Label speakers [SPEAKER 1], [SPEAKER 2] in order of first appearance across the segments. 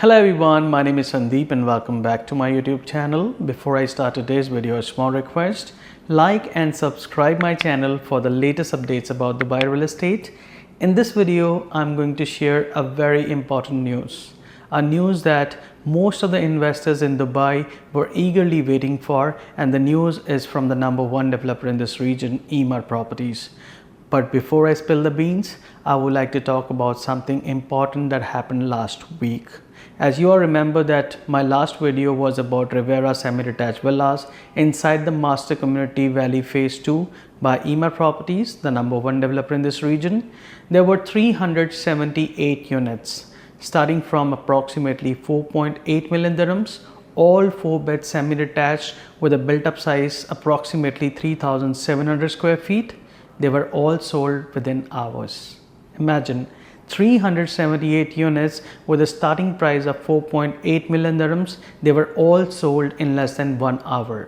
[SPEAKER 1] Hello everyone, my name is Sandeep and welcome back to my YouTube channel. Before I start today's video, a small request: like and subscribe my channel for the latest updates about Dubai real estate. In this video, I'm going to share a very important news. A news that most of the investors in Dubai were eagerly waiting for, and the news is from the #1 developer in this region, EMAAR Properties. But before I spill the beans, I would like to talk about something important that happened last week. As you all remember that my last video was about Rivera semi-detached villas inside the Master Community Valley Phase 2 by EMAAR Properties, the #1 developer in this region. There were 378 units, starting from approximately 4.8 million dirhams, all 4-bed semi-detached with a built-up size approximately 3,700 square feet. They were all sold within hours. Imagine 378 units with a starting price of 4.8 million dirhams. They were all sold in less than 1 hour.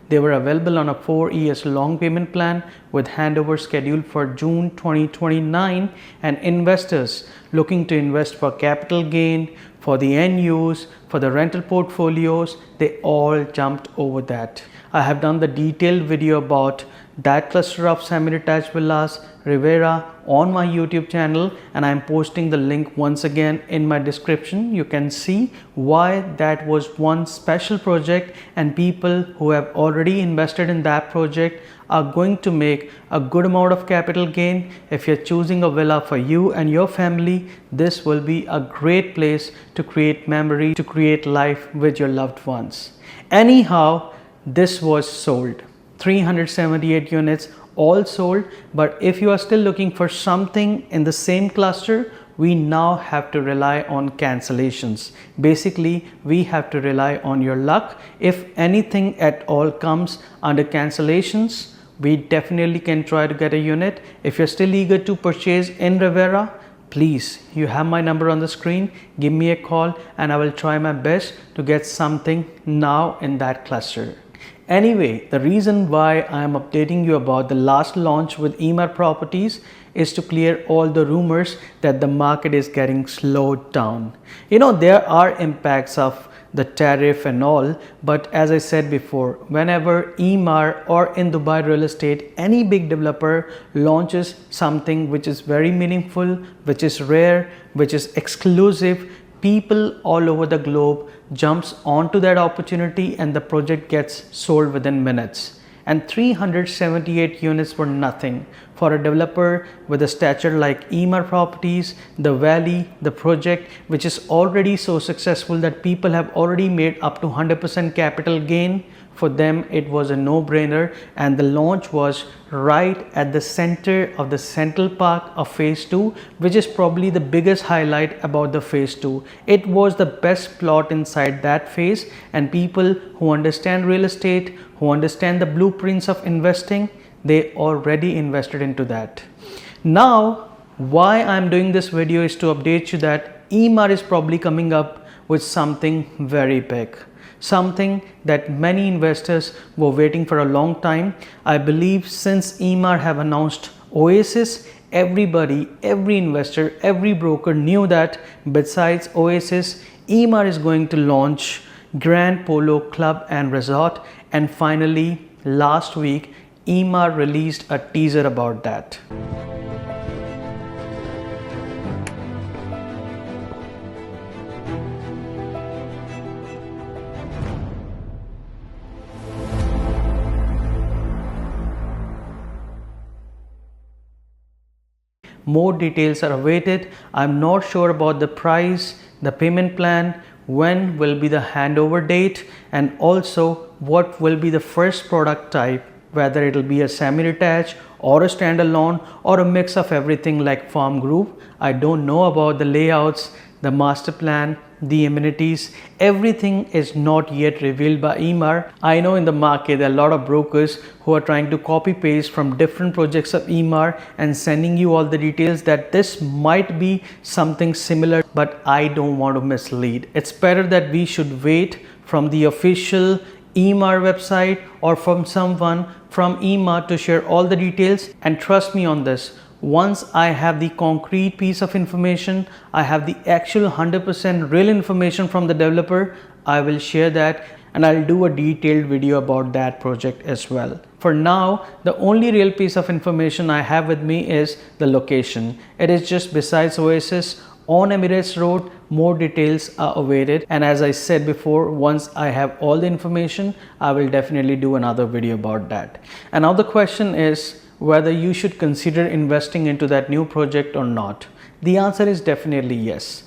[SPEAKER 1] They were available on a 4 years long payment plan with handover scheduled for June 2029, and investors looking to invest for capital gain, for the end use, for the rental portfolios, they all jumped over that. I have done the detailed video about that cluster of semi-detached villas, Rivera, on my YouTube channel, and I am posting the link once again in my description. You can see why that was one special project, and people who have already invested in that project are going to make a good amount of capital gain. If you're choosing a villa for you and your family, this will be a great place to create memory, to create life with your loved ones. Anyhow, this was sold. 378 units all sold. But if you are still looking for something in the same cluster, we now have to rely on cancellations. Basically, we have to rely on your luck. If anything at all comes under cancellations, we definitely can try to get a unit. If you're still eager to purchase in Rivera, please, you have my number on the screen. Give me a call and I will try my best to get something now in that cluster. Anyway, the reason why I am updating you about the last launch with EMAAR Properties is to clear all the rumors that the market is getting slowed down. You know, there are impacts of the tariff and all, but as I said before, whenever EMAAR or in Dubai real estate, any big developer launches something which is very meaningful, which is rare, which is exclusive, people all over the globe jumps onto that opportunity and the project gets sold within minutes. And 378 units were nothing for a developer with a stature like EMAAR Properties, the Valley, the project which is already so successful that people have already made up to 100% capital gain. For them, it was a no-brainer, and the launch was right at the center of the Central Park of Phase 2, which is probably the biggest highlight about the Phase 2. It was the best plot inside that phase, and people who understand real estate, who understand the blueprints of investing, they already invested into that. Now, why I'm doing this video is to update you that EMAAR is probably coming up with something very big. Something that many investors were waiting for a long time. I believe since EMAAR have announced Oasis, everybody, every investor, every broker knew that besides Oasis, EMAAR is going to launch Grand Polo Club and Resort. And finally, last week, EMAAR released a teaser about that. More details are awaited. I'm not sure about the price, the payment plan, when will be the handover date, and also what will be the first product type, whether it will be a semi-detached or a standalone or a mix of everything like farm group. I don't know about the layouts, the master plan, the amenities. Everything is not yet revealed by EMAAR. I know in the market there are a lot of brokers who are trying to copy paste from different projects of EMAAR and sending you all the details that this might be something similar, but I don't want to mislead. It's better that we should wait from the official EMAAR website or from someone from EMAAR to share all the details, and trust me on this, Once I have the concrete piece of information, I have the actual 100% real information from the developer, I will share that and I'll do a detailed video about that project as well. For now, the only real piece of information I have with me is the location. It is just besides Oasis on Emirates Road. More details are awaited, and as I said before, once I have all the information, I will definitely do another video about that. And now the question is whether you should consider investing into that new project or not. The answer is definitely yes.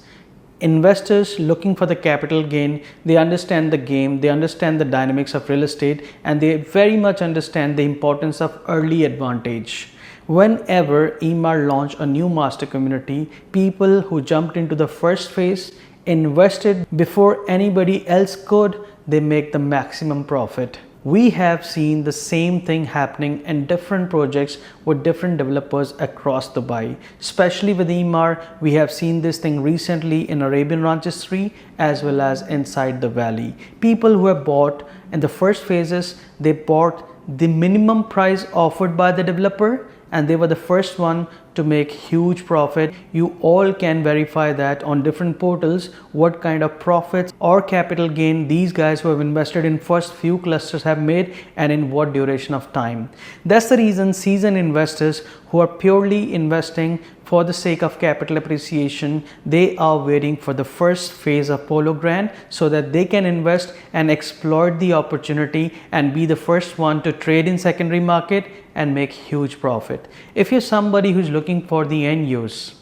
[SPEAKER 1] Investors looking for the capital gain, they understand the game, they understand the dynamics of real estate, and they very much understand the importance of early advantage. Whenever EMAAR launched a new master community, people who jumped into the first phase invested before anybody else could, they make the maximum profit. We have seen the same thing happening in different projects with different developers across Dubai. Especially with EMAAR, we have seen this thing recently in Arabian Ranches 3 as well as inside the valley. People who have bought in the first phases, they bought the minimum price offered by the developer, and they were the first one to make huge profit. You all can verify that on different portals what kind of profits or capital gain these guys who have invested in first few clusters have made and in what duration of time. That's the reason seasoned investors who are purely investing for the sake of capital appreciation, they are waiting for the first phase of Polo Grand so that they can invest and exploit the opportunity and be the first one to trade in secondary market and make huge profit. If you're somebody who's looking for the end use,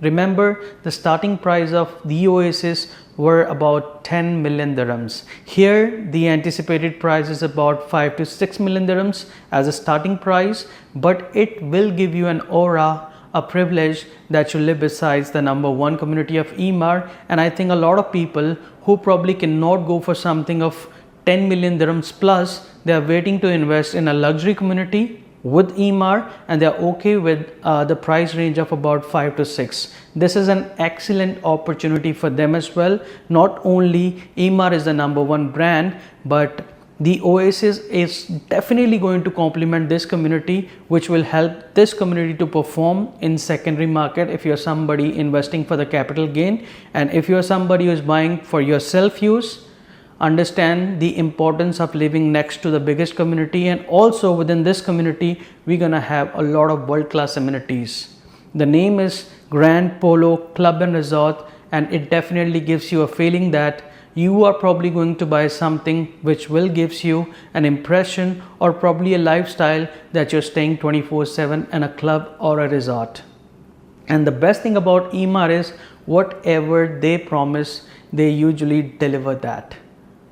[SPEAKER 1] remember the starting price of the Oasis were about 10 million dirhams. Here the anticipated price is about 5 to 6 million dirhams as a starting price, but it will give you an aura, a privilege that you live besides the #1 community of EMAAR. And I think a lot of people who probably cannot go for something of 10 million dirhams plus, they are waiting to invest in a luxury community with EMAAR, and they are okay with the price range of about 5 to 6. This is an excellent opportunity for them as well. Not only EMAAR is the #1 brand, but the Oasis is definitely going to complement this community, which will help this community to perform in secondary market if you're somebody investing for the capital gain. And if you're somebody who's buying for your self use, understand the importance of living next to the biggest community, and also within this community we're gonna have a lot of world-class amenities. The name is Grand Polo Club and Resort, and it definitely gives you a feeling that you are probably going to buy something which will gives you an impression or probably a lifestyle that you're staying 24/7 in a club or a resort. And the best thing about EMAAR is whatever they promise, they usually deliver that.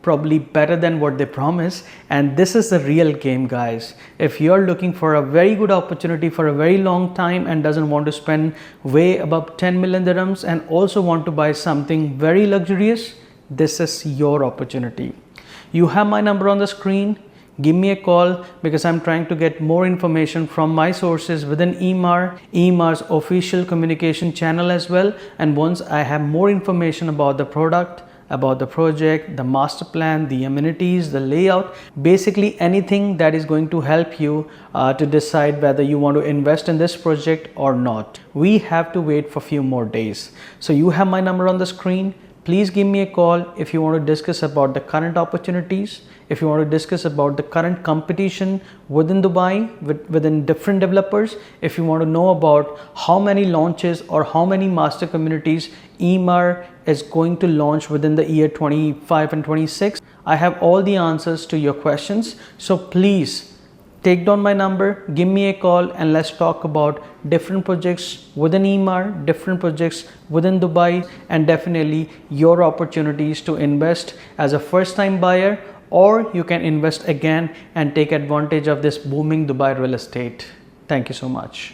[SPEAKER 1] Probably better than what they promise, and this is the real game, guys. If you're looking for a very good opportunity for a very long time and doesn't want to spend way above 10 million dirhams and also want to buy something very luxurious, this is your opportunity. You have my number on the screen. Give me a call because I'm trying to get more information from my sources within EMAAR's official communication channel as well. And once I have more information about the product, about the project, the master plan, the amenities, the layout, basically anything that is going to help you to decide whether you want to invest in this project or not. We have to wait for a few more days. So you have my number on the screen. Please give me a call if you want to discuss about the current opportunities, if you want to discuss about the current competition within Dubai, within different developers, if you want to know about how many launches or how many master communities EMAAR is going to launch within the year 25 and 26. I have all the answers to your questions. So please take down my number, give me a call, and let's talk about different projects within EMAAR, different projects within Dubai, and definitely your opportunities to invest as a first-time buyer, or you can invest again and take advantage of this booming Dubai real estate. Thank you so much.